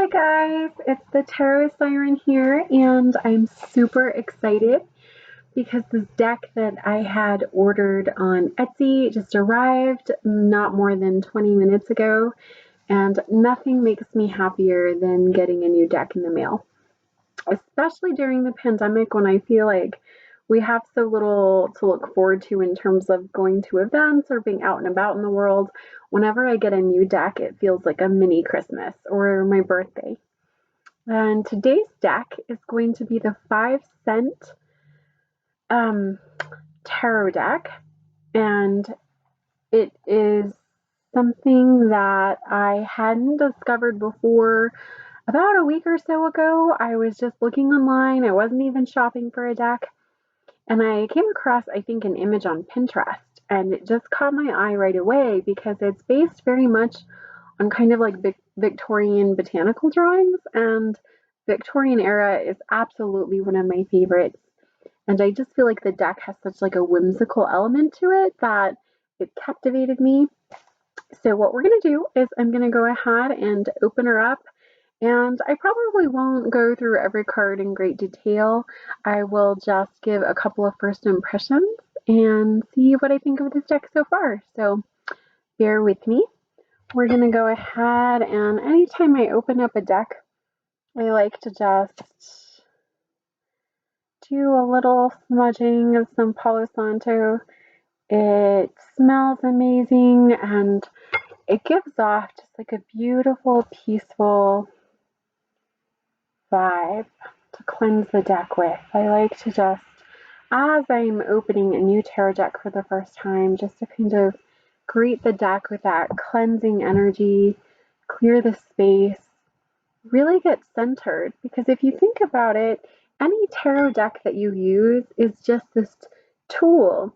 Hi guys, it's the Tarot Siren here, and I'm super excited because this deck that I had ordered on Etsy just arrived not more than 20 minutes ago, and nothing makes me happier than getting a new deck in the mail, especially during the pandemic when I feel like we have so little to look forward to in terms of going to events or being out and about in the world. Whenever I get a new deck, it feels like a mini Christmas or my birthday. And today's deck is going to be the 5 cent tarot deck. And it is something that I hadn't discovered before. About a week or so ago, I was just looking online. I wasn't even shopping for a deck. And I came across, I think, an image on Pinterest. And it just caught my eye right away because it's based very much on kind of like Victorian botanical drawings, and Victorian era is absolutely one of my favorites. And I just feel like the deck has such like a whimsical element to it that it captivated me. So what we're going to do is I'm going to go ahead and open her up, and I probably won't go through every card in great detail. I will just give a couple of first impressions and see what I think of this deck so far. So bear with me. We're going to go ahead, and anytime I open up a deck, I like to just do a little smudging of some Palo Santo. It smells amazing, and it gives off just like a beautiful, peaceful vibe to cleanse the deck with. I like to just, as I'm opening a new tarot deck for the first time, just to kind of greet the deck with that cleansing energy, clear the space, really get centered. Because if you think about it, any tarot deck that you use is just this tool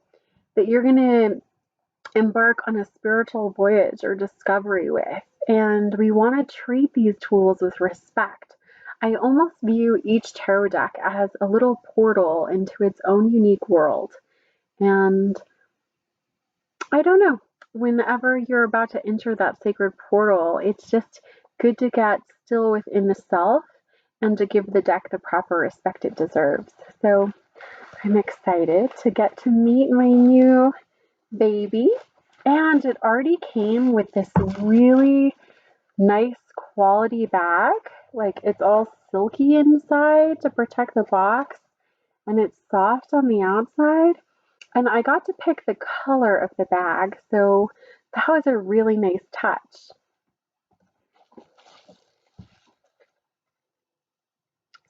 that you're going to embark on a spiritual voyage or discovery with. And we want to treat these tools with respect. I almost view each tarot deck as a little portal into its own unique world. And I don't know, whenever you're about to enter that sacred portal, it's just good to get still within the self and to give the deck the proper respect it deserves. So I'm excited to get to meet my new baby. And it already came with this really nice quality bag. Like, it's all silky inside to protect the box, and it's soft on the outside. And I got to pick the color of the bag, so that was a really nice touch.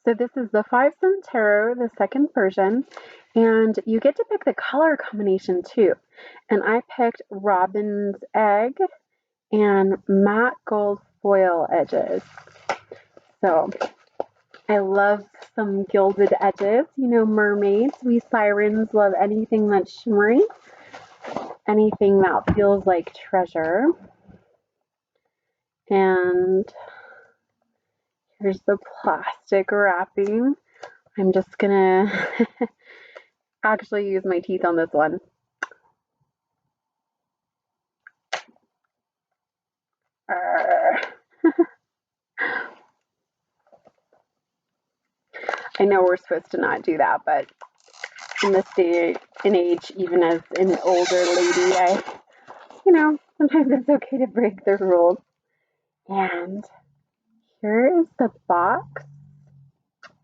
So this is the 5 Cent Tarot, the second version, and you get to pick the color combination too. And I picked Robin's Egg and matte gold foil edges. So I love some gilded edges. You know, mermaids, we sirens love anything that's shimmery, anything that feels like treasure. And here's the plastic wrapping. I'm just gonna actually use my teeth on this one. I know we're supposed to not do that, but in this day and age, even as an older lady, sometimes it's okay to break the rules. And here is the box.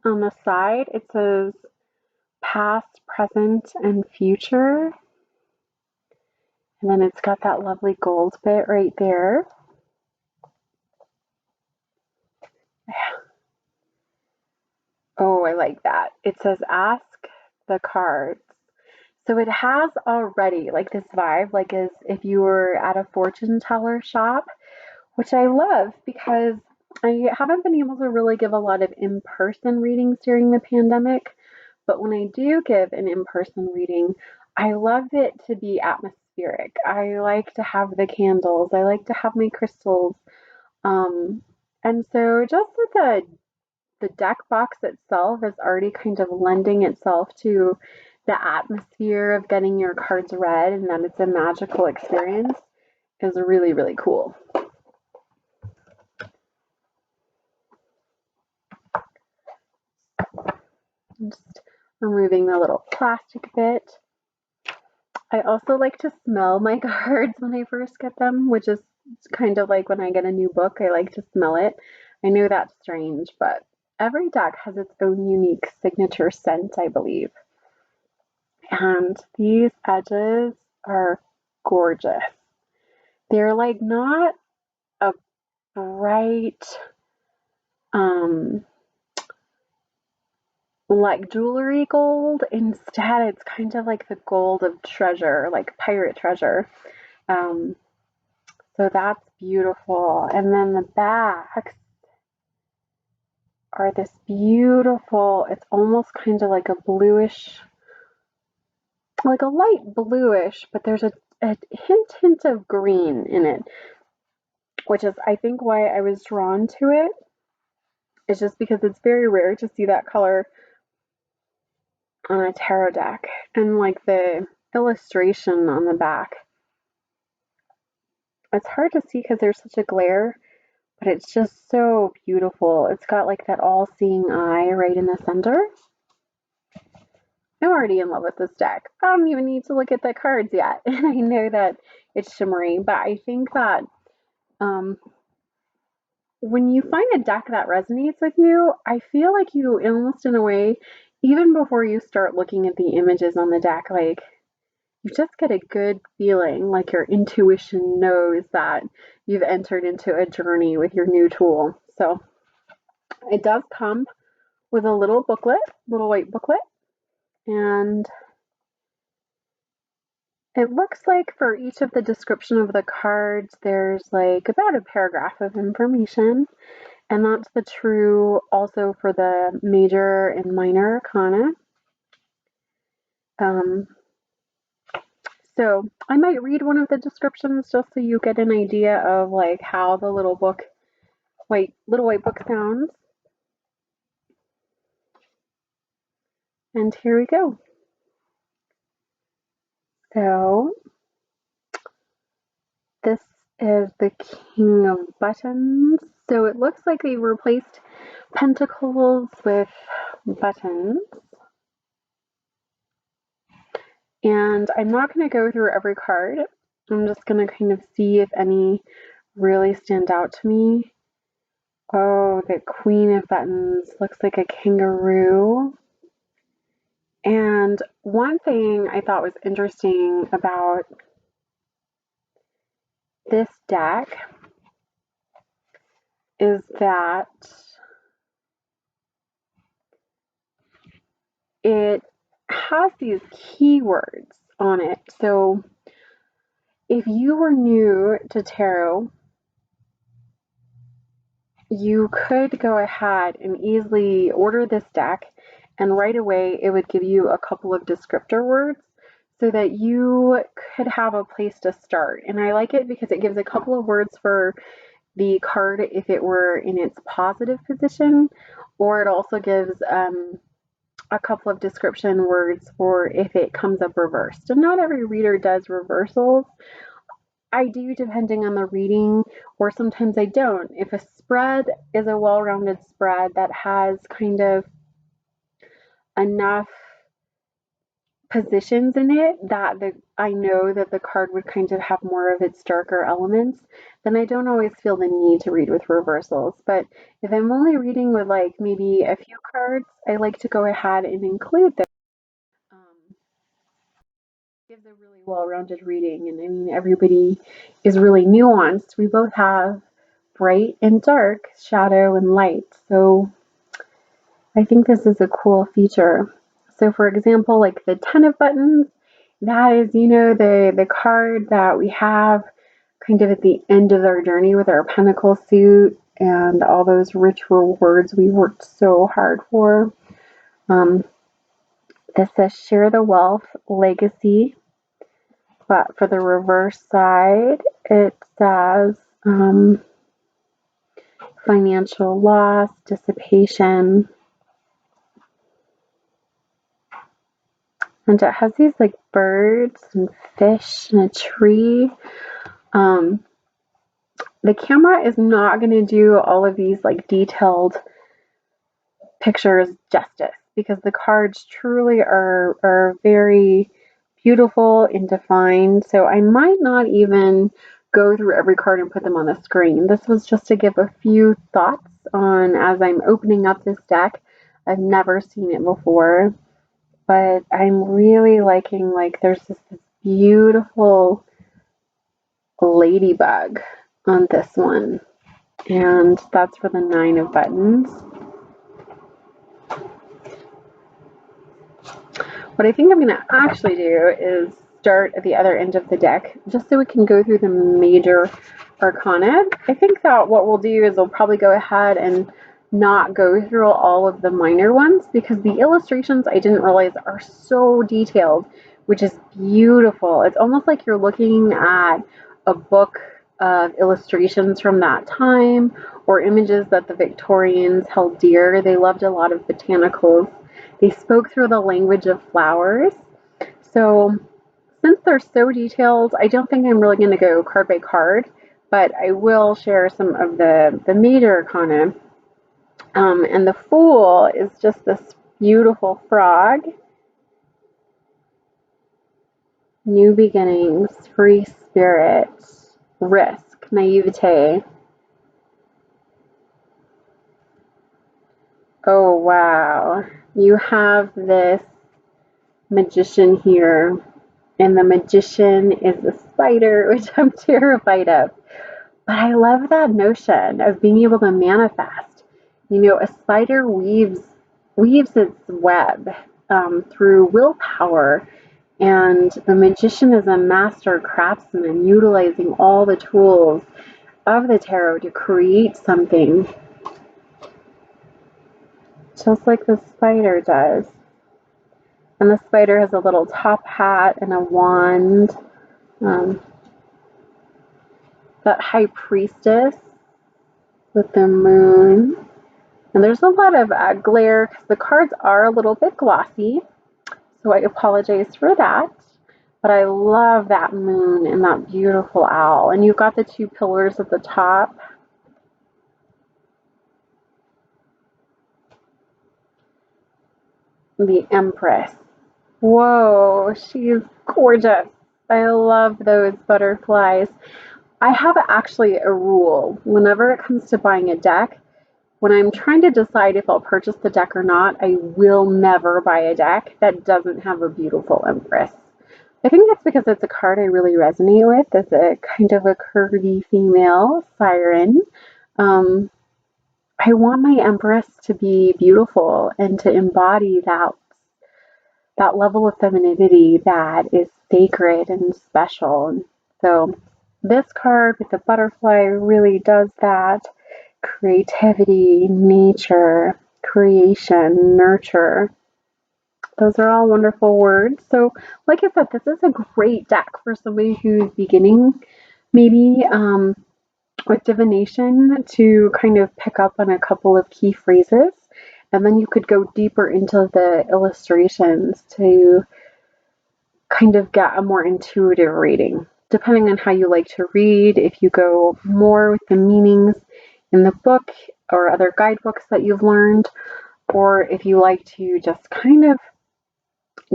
On the side, it says past, present, and future. And then it's got that lovely gold bit right there. Oh, I like that. It says ask the cards. So it has already like this vibe, like as if you were at a fortune teller shop, which I love because I haven't been able to really give a lot of in-person readings during the pandemic. But when I do give an in-person reading, I love it to be atmospheric. I like to have the candles. I like to have my crystals. And so just that the deck box itself is already kind of lending itself to the atmosphere of getting your cards read, and that it's a magical experience is really, really cool. Just removing the little plastic bit. I also like to smell my cards when I first get them, which is kind of like when I get a new book, I like to smell it. I know that's strange, but every deck has its own unique signature scent, I believe. And these edges are gorgeous. They're like not a bright, um, like jewelry gold. Instead, it's kind of like the gold of treasure, like pirate treasure. Um, so that's beautiful. And then the backs are this beautiful, it's almost kind of like a bluish, like a light bluish, but there's a hint of green in it, which is, I think, why I was drawn to it. It's just because it's very rare to see that color on a tarot deck. And like the illustration on the back, it's hard to see because there's such a glare, but it's just so beautiful. It's got like that all-seeing eye right in the center. I'm already in love with this deck. I don't even need to look at the cards yet. And I know that it's shimmery, but I think that when you find a deck that resonates with you, I feel like you almost in a way, even before you start looking at the images on the deck, like you just get a good feeling, like your intuition knows that you've entered into a journey with your new tool. So it does come with a little booklet, little white booklet, and it looks like for each of the description of the cards, there's like about a paragraph of information. And that's the true also for the major and minor arcana. So I might read one of the descriptions just so you get an idea of like how the little white book sounds. And here we go. So this is the King of Buttons. So it looks like they replaced pentacles with buttons. And I'm not going to go through every card. I'm just going to kind of see if any really stand out to me. Oh, the Queen of Buttons looks like a kangaroo. And one thing I thought was interesting about this deck is that it has these keywords on it. So if you were new to tarot, you could go ahead and easily order this deck, and right away it would give you a couple of descriptor words so that you could have a place to start. And I like it because it gives a couple of words for the card if it were in its positive position, or it also gives a couple of description words for if it comes up reversed. And not every reader does reversals. I do, depending on the reading, or sometimes I don't. If a spread is a well-rounded spread that has kind of enough positions in it that I know that the card would kind of have more of its darker elements, then I don't always feel the need to read with reversals. But if I'm only reading with like maybe a few cards, I like to go ahead and include them. Gives a really well-rounded reading, and I mean everybody is really nuanced. We both have bright and dark, shadow and light, so I think this is a cool feature. So for example, like the 10 of buttons, that is, you know, the card that we have kind of at the end of our journey with our pentacle suit and all those rich rewards we worked so hard for. This says share the wealth legacy. But for the reverse side, it says financial loss, dissipation. And it has these like birds and fish and a tree. The camera is not going to do all of these like detailed pictures justice because the cards truly are very beautiful and defined. So I might not even go through every card and put them on the screen. This was just to give a few thoughts on as I'm opening up this deck. I've never seen it before, but I'm really liking, like, there's this beautiful ladybug on this one, and that's for the 9 of buttons. What I think I'm going to actually do is start at the other end of the deck, just so we can go through the major arcana. I think that what we'll do is we'll probably go ahead and not go through all of the minor ones, because the illustrations, I didn't realize, are so detailed, which is beautiful. It's almost like you're looking at a book of illustrations from that time, or images that the Victorians held dear. They loved a lot of botanicals. They spoke through the language of flowers. So since they're so detailed, I don't think I'm really going to go card by card, but I will share some of the major arcana. And the Fool is just this beautiful frog. New beginnings, free spirit, risk, naivete. Oh, wow. You have this magician here, and the magician is a spider, which I'm terrified of. But I love that notion of being able to manifest. You know, a spider weaves its web through willpower, and the magician is a master craftsman, utilizing all the tools of the tarot to create something, just like the spider does. And the spider has a little top hat and a wand. That high priestess with the moon. And there's a lot of glare because the cards are a little bit glossy, so I apologize for that. But I love that moon and that beautiful owl. And you've got the 2 pillars at the top. The Empress. Whoa, she's gorgeous. I love those butterflies. I have actually a rule whenever it comes to buying a deck. When I'm trying to decide if I'll purchase the deck or not, I will never buy a deck that doesn't have a beautiful Empress. I think that's because it's a card I really resonate with as a kind of a curvy female siren. I want my Empress to be beautiful and to embody that level of femininity that is sacred and special. So this card with the butterfly really does that. Creativity, nature, creation, nurture. Those are all wonderful words. So, like I said, this is a great deck for somebody who's beginning, maybe with divination, to kind of pick up on a couple of key phrases. And then you could go deeper into the illustrations to kind of get a more intuitive reading. Depending on how you like to read, if you go more with the meanings in the book or other guidebooks that you've learned, or if you like to just kind of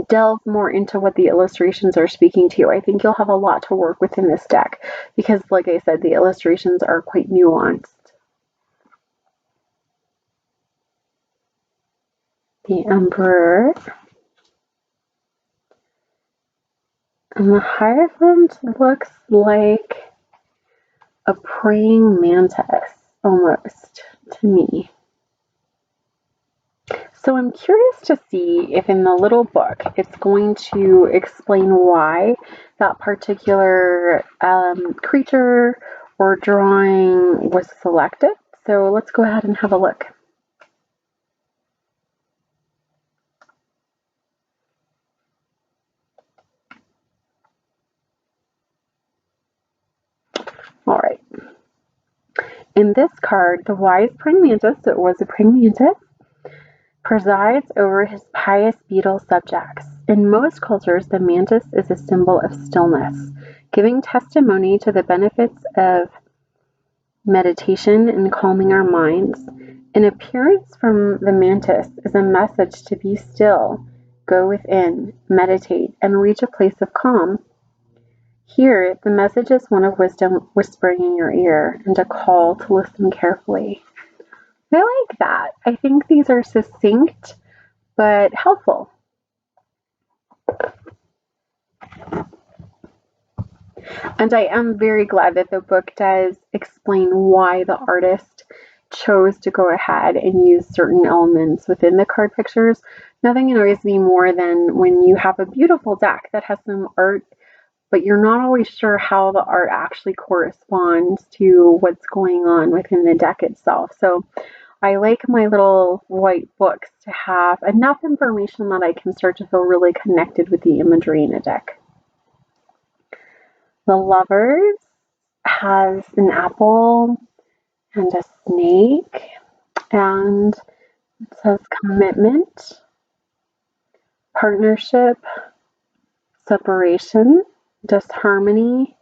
delve more into what the illustrations are speaking to you, I think you'll have a lot to work with in this deck because, like I said, the illustrations are quite nuanced. The Emperor. And the Hierophant looks like a praying mantis, almost, to me. So I'm curious to see if in the little book it's going to explain why that particular creature or drawing was selected. So let's go ahead and have a look. All right. In this card, the wise praying mantis, so it was a praying mantis, presides over his pious beetle subjects. In most cultures, the mantis is a symbol of stillness, giving testimony to the benefits of meditation and calming our minds. An appearance from the mantis is a message to be still, go within, meditate, and reach a place of calm. Here, the message is one of wisdom whispering in your ear and a call to listen carefully. I like that. I think these are succinct but helpful. And I am very glad that the book does explain why the artist chose to go ahead and use certain elements within the card pictures. Nothing annoys me more than when you have a beautiful deck that has some art, but you're not always sure how the art actually corresponds to what's going on within the deck itself. So I like my little white books to have enough information that I can start to feel really connected with the imagery in a deck. The Lovers has an apple and a snake, and it says commitment, partnership, separation, disharmony,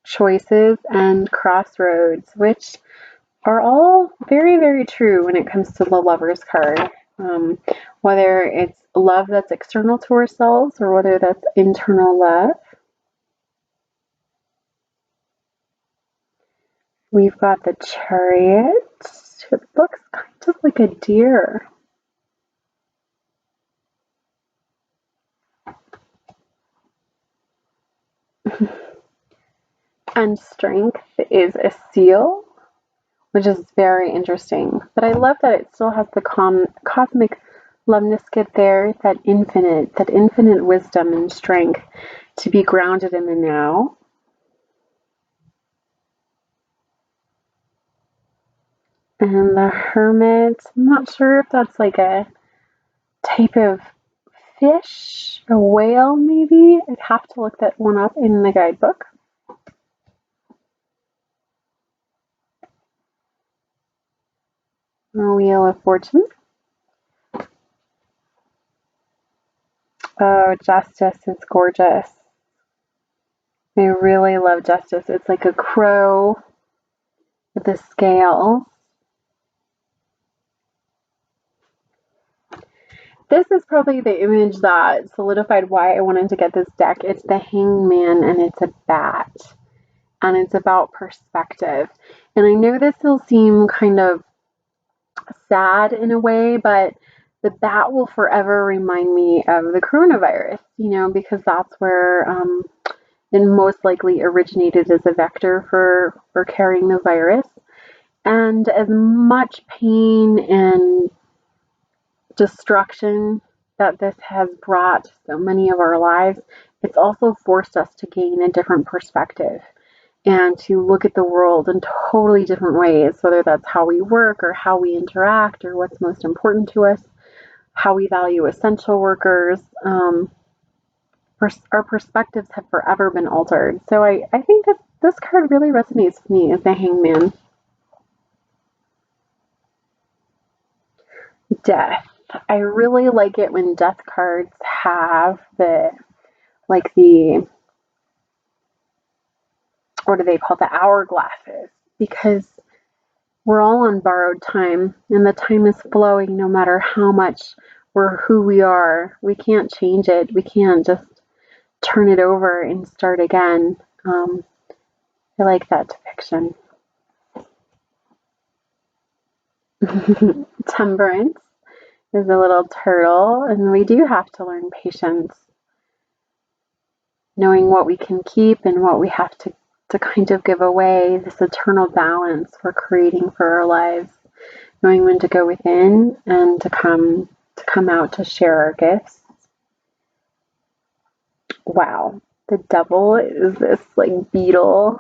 choices, and crossroads, which are all very, very true when it comes to the Lovers card. Whether it's love that's external to ourselves or whether that's internal love. We've got the Chariot. It looks kind of like a deer. And Strength is a seal, which is very interesting. But I love that it still has the cosmic love nisket there, that infinite wisdom and strength to be grounded in the now. And the Hermit, I'm not sure if that's like a type of fish, a whale maybe. I'd have to look that one up in the guidebook. The Wheel of Fortune. Oh, Justice is gorgeous. I really love Justice. It's like a crow with a scale. This is probably the image that solidified why I wanted to get this deck. It's the Hangman and it's a bat. And it's about perspective. And I know this will seem kind of sad in a way, but the bat will forever remind me of the coronavirus, because that's where it most likely originated as a vector for carrying the virus. And as much pain and destruction that this has brought so many of our lives, it's also forced us to gain a different perspective and to look at the world in totally different ways, whether that's how we work or how we interact or what's most important to us, how we value essential workers. Our perspectives have forever been altered. So I think that this card really resonates with me as the Hangman. Death. I really like it when death cards have what do they call the hourglasses, because we're all on borrowed time and the time is flowing no matter how much we're who we are. We can't change it. We can't just turn it over and start again. I like that depiction. Temperance is a little turtle, and we do have to learn patience, knowing what we can keep and what we have to kind of give away, this eternal balance we're creating for our lives, knowing when to go within and to come out to share our gifts. Wow, the Devil is this like beetle,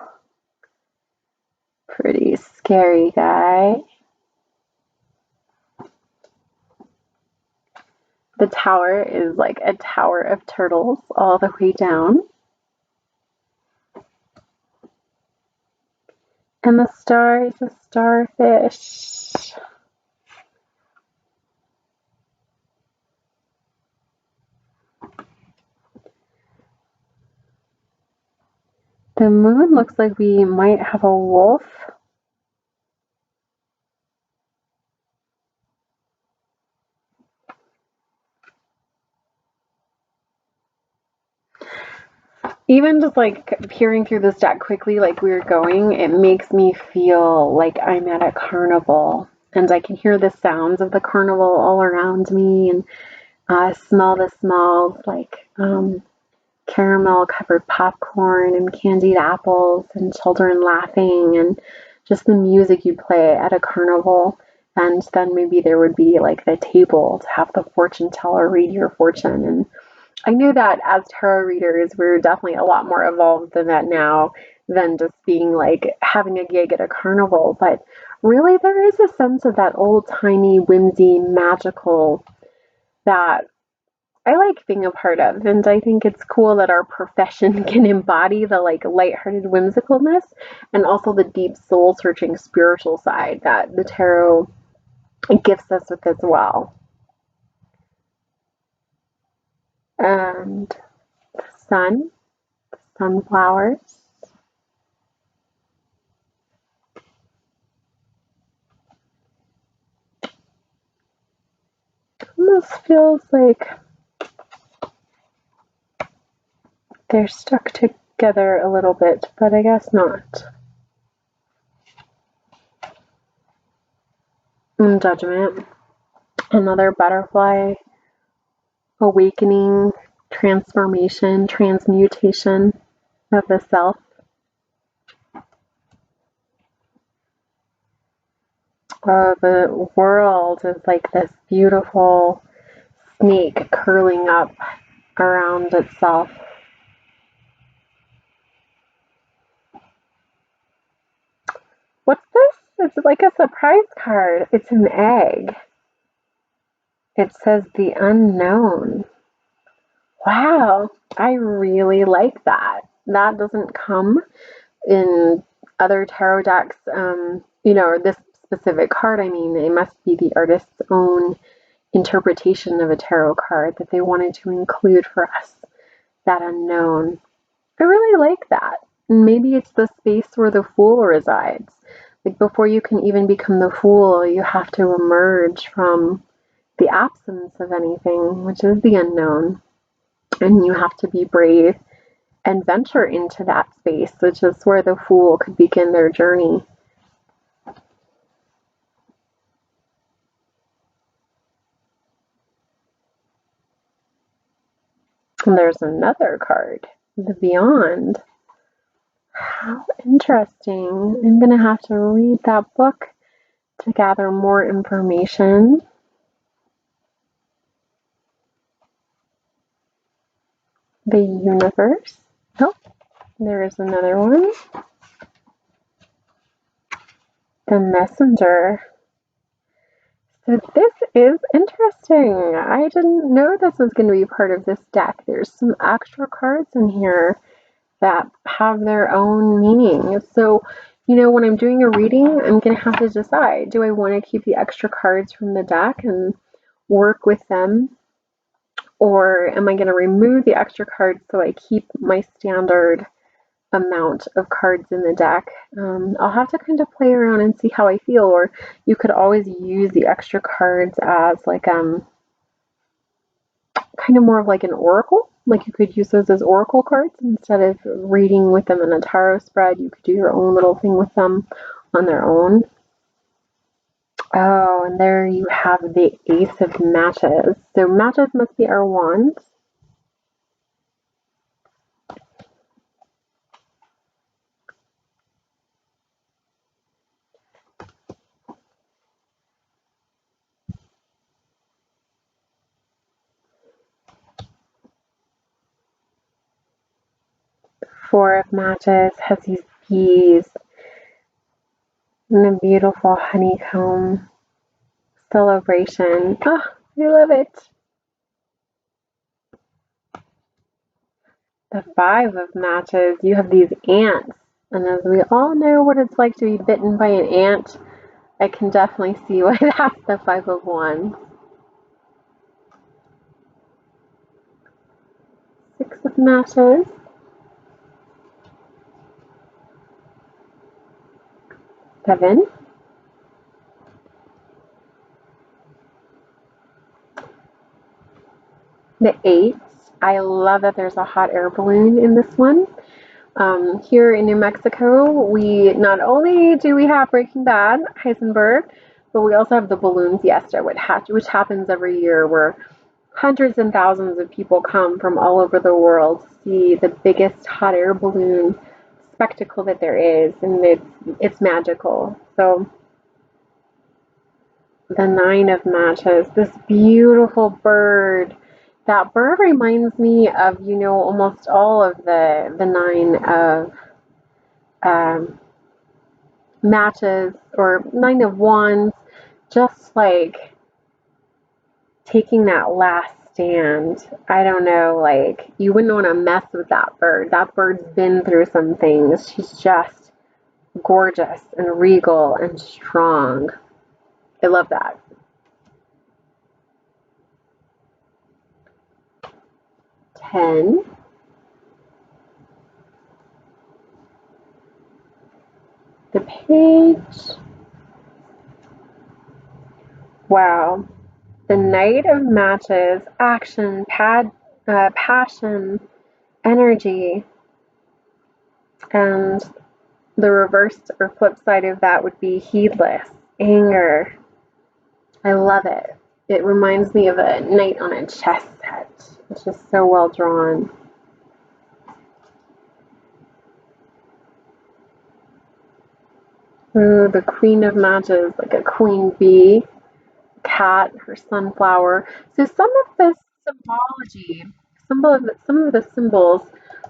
pretty scary guy. The Tower is like a tower of turtles all the way down. And the Star is a starfish. The Moon looks like we might have a wolf. Even just like peering through this deck quickly, like we were going, it makes me feel like I'm at a carnival and I can hear the sounds of the carnival all around me and smell the smells like caramel covered popcorn and candied apples and children laughing and just the music you play at a carnival. And then maybe there would be like the table to have the fortune teller read your fortune. And I knew that as tarot readers, we're definitely a lot more evolved than that now than just being like having a gig at a carnival. But really, there is a sense of that old timey, whimsy, magical that I like being a part of. And I think it's cool that our profession can embody the like lighthearted whimsicalness and also the deep soul searching spiritual side that the tarot gifts us with as well. And the sun, sunflowers. Almost feels like they're stuck together a little bit, but I guess not. Judgment, another butterfly, awakening, transformation, transmutation of the self. The world is like this beautiful snake curling up around itself. What's this? It's like a surprise card. It's an egg. It says the unknown. Wow, I really like that. That doesn't come in other tarot decks, or this specific card. I mean, it must be the artist's own interpretation of a tarot card that they wanted to include for us, that unknown. I really like that. Maybe it's the space where the fool resides. Like before you can even become the fool, you have to emerge from the absence of anything, which is the unknown. And you have to be brave and venture into that space, which is where the fool could begin their journey. And there's another card, the Beyond. How interesting. I'm going to have to read that book to gather more information. The Universe. Oh, there is another one. The Messenger. So this is interesting. I didn't know this was going to be part of this deck. There's some extra cards in here that have their own meaning. So, when I'm doing a reading, I'm going to have to decide, do I want to keep the extra cards from the deck and work with them? Or am I going to remove the extra cards so I keep my standard amount of cards in the deck? I'll have to kind of play around and see how I feel. Or you could always use the extra cards as like kind of more of like an oracle. Like you could use those as oracle cards instead of reading with them in a tarot spread. You could do your own little thing with them on their own. Oh, and there you have the Ace of Matches. So matches must be our wands. Four of Matches has these bees and a beautiful honeycomb celebration. Oh, I love it. The Five of Matches, you have these ants. And as we all know what it's like to be bitten by an ant, I can definitely see why that's the Five of Wands. Six of Matches. Seven. The Eight I love that there's a hot air balloon in this one. Here in New Mexico, we not only do we have Breaking Bad, Heisenberg, but we also have the Balloon Fiesta, which happens every year, where hundreds and thousands of people come from all over the world to see the biggest hot air balloon spectacle that there is, and it's magical. So the Nine of Matches, this beautiful bird. That bird reminds me of, almost all of the nine of matches or Nine of Wands, just like taking that last stand. I don't know, like you wouldn't want to mess with that bird. That bird's been through some things. She's just gorgeous and regal and strong. I love that. 10. The page. Wow. The Knight of Matches, action, passion, energy, and the reverse or flip side of that would be heedless, anger. I love it. It reminds me of a knight on a chess set. It's just so well drawn. Ooh, the Queen of Matches, like a queen bee, cat, her sunflower. So some of the symbology, some of the symbols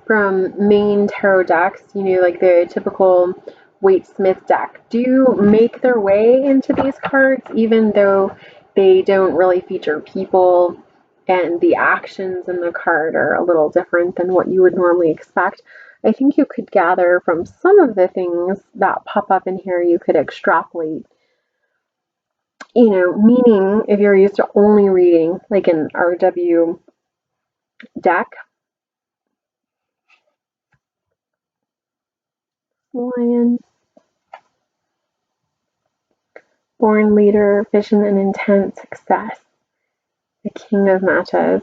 from main tarot decks, like the typical Waite-Smith deck, do make their way into these cards, even though they don't really feature people and the actions in the card are a little different than what you would normally expect. I think you could gather from some of the things that pop up in here, you could extrapolate, meaning if you're used to only reading like an RW deck, Lion, born leader, vision and intent, success, the King of Matches.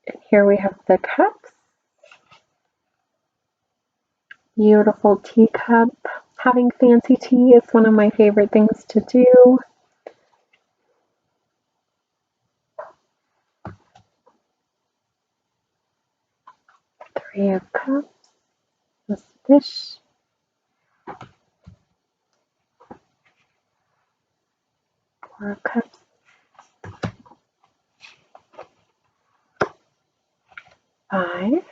And here we have the cups, beautiful teacup. Having fancy tea is one of my favorite things to do. Three of Cups, this fish, Four of Cups, Five,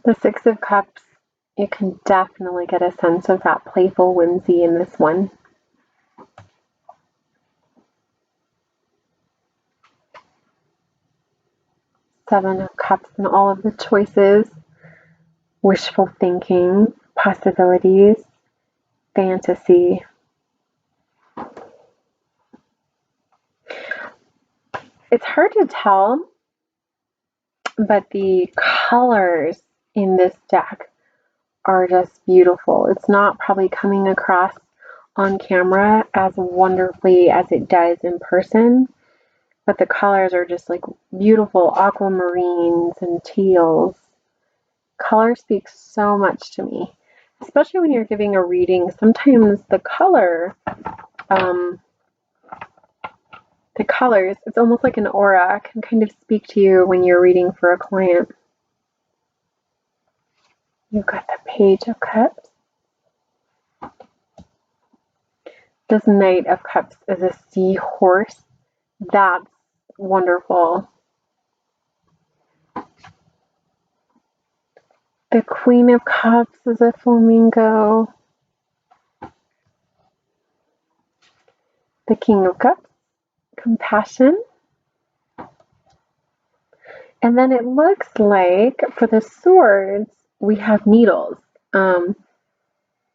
the Six of Cups. You can definitely get a sense of that playful whimsy in this one. Seven of Cups and all of the choices, wishful thinking, possibilities, fantasy. It's hard to tell, but the colors in this deck are just beautiful. It's not probably coming across on camera as wonderfully as it does in person, but the colors are just like beautiful aquamarines and teals. Color speaks so much to me, especially when you're giving a reading. Sometimes the colors, it's almost like an aura, can kind of speak to you when you're reading for a client. You've got the Page of Cups. This Knight of Cups is a seahorse. That's wonderful. The Queen of Cups is a flamingo. The King of Cups, compassion. And then it looks like for the swords, we have needles. And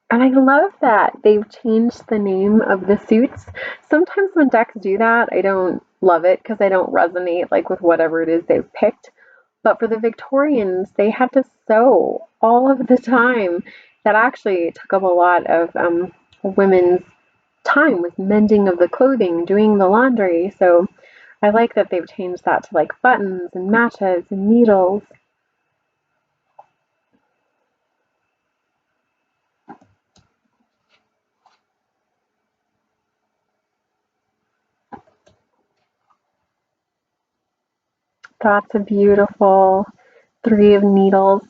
I love that they've changed the name of the suits. Sometimes when decks do that, I don't love it because I don't resonate like with whatever it is they've picked. But for the Victorians, they had to sew all of the time. That actually took up a lot of women's time with mending of the clothing, doing the laundry. So I like that they've changed that to like buttons and matches and needles. That's a beautiful 3 of needles.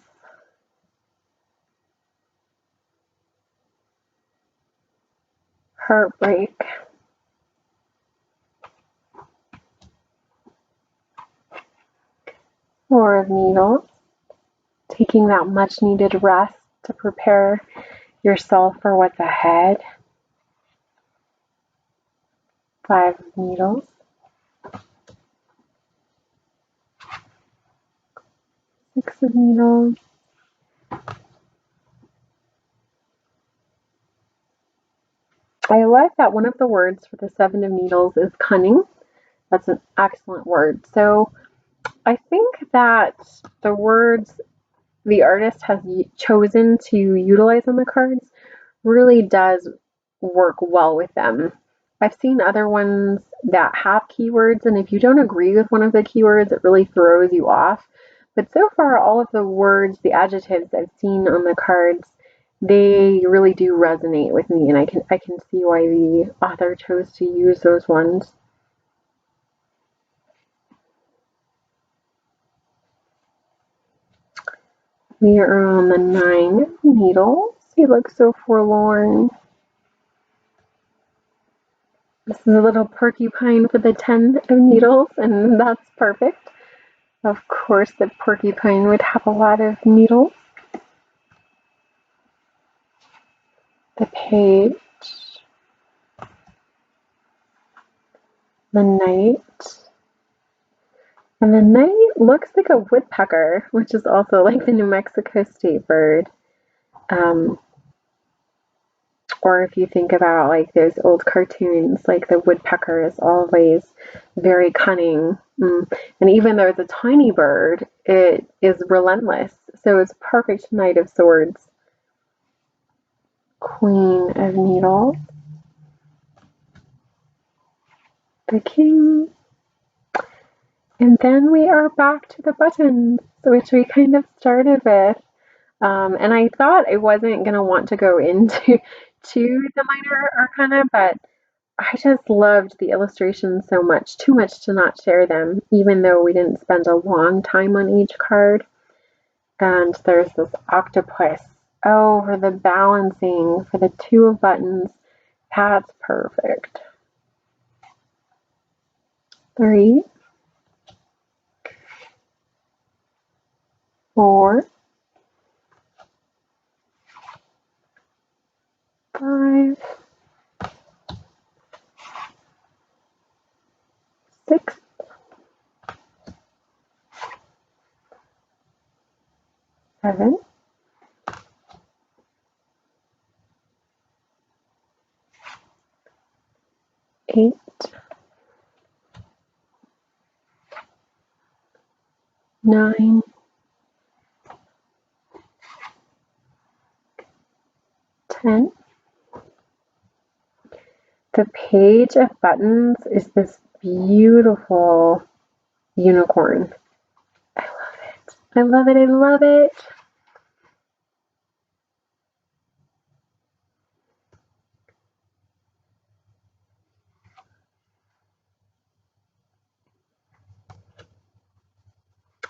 Heartbreak. 4 of needles. Taking that much needed rest to prepare yourself for what's ahead. 5 of needles. 6 of needles. I like that one of the words for the 7 of needles is cunning. That's an excellent word. So I think that the words the artist has chosen to utilize on the cards really does work well with them. I've seen other ones that have keywords, and if you don't agree with one of the keywords, it really throws you off. But so far, all of the words, the adjectives I've seen on the cards, they really do resonate with me, and I can see why the author chose to use those ones. We are on the 9 of needles. He looks so forlorn. This is a little porcupine for the 10 of needles, and that's perfect. Of course, the porcupine would have a lot of needles. The page. The knight. And the knight looks like a woodpecker, which is also like the New Mexico state bird. Or if you think about like those old cartoons, like the woodpecker is always very cunning. And even though it's a tiny bird, it is relentless. So it's perfect Knight of Swords. Queen of Needles. The King. And then we are back to the buttons, which we kind of started with. And I thought I wasn't going to want to go into the minor arcana, but I just loved the illustrations so much, too much to not share them, even though we didn't spend a long time on each card. And there's this octopus. Oh, for the balancing, for the 2 of buttons, that's perfect. 3, 4, 5, 6, 7, 8, 9, 10. The page of buttons is this beautiful unicorn. I love it. I love it. I love it.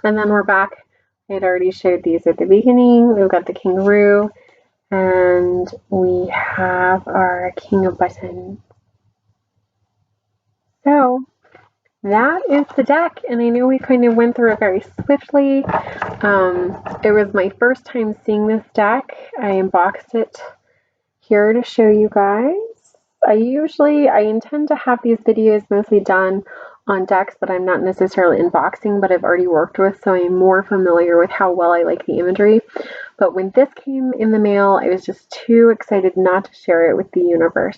And then we're back. I had already showed these at the beginning. We've got the kangaroo, and we have our king of buttons. So that is the deck, and I know we kind of went through it very swiftly. It was my first time seeing this deck. I unboxed it here to show you guys. I intend to have these videos mostly done on decks that I'm not necessarily unboxing, but I've already worked with, so I'm more familiar with how well I like the imagery. But when this came in the mail, I was just too excited not to share it with the universe.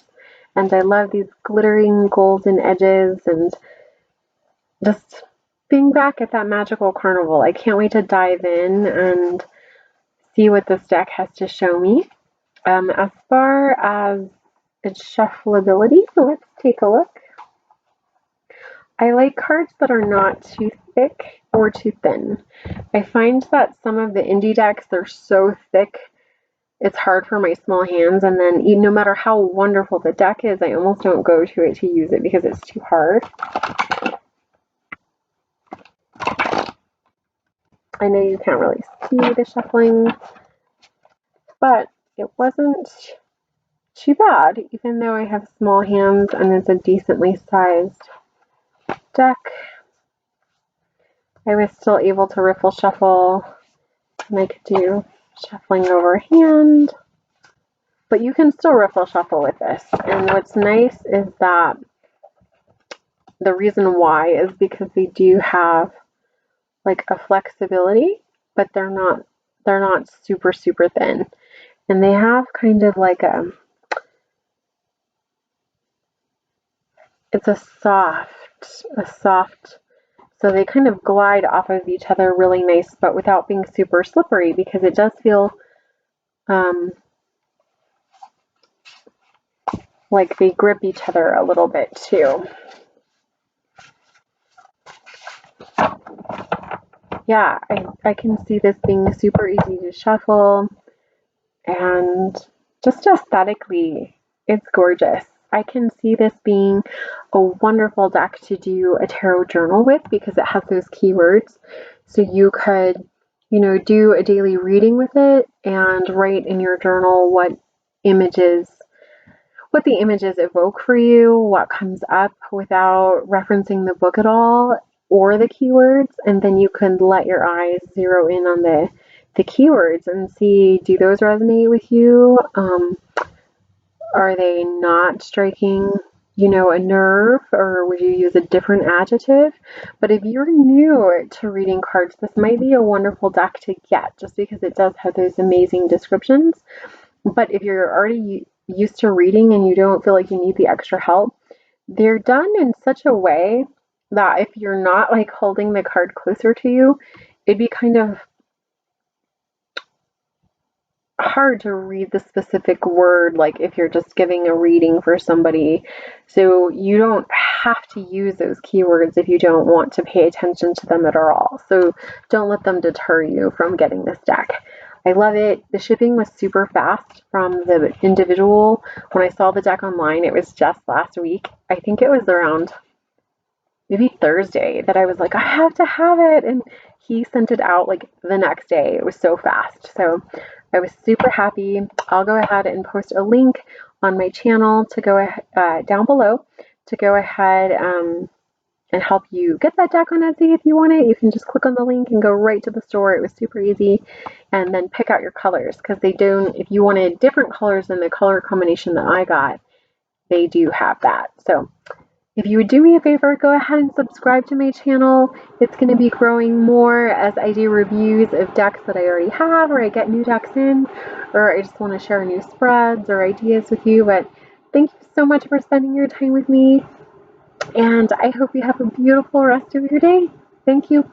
And I love these glittering golden edges and just being back at that magical carnival. I can't wait to dive in and see what this deck has to show me. As far as its shuffleability. So let's take a look. I like cards that are not too thick or too thin. I find that some of the indie decks, they're so thick, it's hard for my small hands, and then no matter how wonderful the deck is, I almost don't go to it to use it because it's too hard. I know you can't really see the shuffling, but it wasn't too bad, even though I have small hands and it's a decently sized deck. I was still able to riffle shuffle, and I could do shuffling overhand, but you can still riffle shuffle with this. And what's nice is that the reason why is because they do have like a flexibility, but they're not super thin, and they have kind of like it's a soft, so they kind of glide off of each other really nice, but without being super slippery, because it does feel like they grip each other a little bit too. Yeah, I can see this being super easy to shuffle, and just aesthetically, it's gorgeous. I can see this being a wonderful deck to do a tarot journal with because it has those keywords. So you could, do a daily reading with it and write in your journal what the images evoke for you, what comes up without referencing the book at all or the keywords, and then you can let your eyes zero in on the keywords and see, do those resonate with you? Are they not striking, a nerve, or would you use a different adjective? But if you're new to reading cards, this might be a wonderful deck to get just because it does have those amazing descriptions. But if you're already used to reading and you don't feel like you need the extra help, they're done in such a way that if you're not like holding the card closer to you, it'd be kind of hard to read the specific word, like if you're just giving a reading for somebody. So you don't have to use those keywords if you don't want to pay attention to them at all. So don't let them deter you from getting this deck. I love it. The shipping was super fast from the individual. When I saw the deck online, it was just last week. I think it was around maybe Thursday that I was like, I have to have it. And he sent it out like the next day. It was so fast. So I was super happy. I'll go ahead and post a link on my channel to go down below to go ahead and help you get that deck on Etsy if you want it. You can just click on the link and go right to the store. It was super easy. And then pick out your colors, because they don't, if you wanted different colors than the color combination that I got, they do have that. So if you would do me a favor, go ahead and subscribe to my channel. It's going to be growing more as I do reviews of decks that I already have, or I get new decks in, or I just want to share new spreads or ideas with you. But thank you so much for spending your time with me, and I hope you have a beautiful rest of your day. Thank you.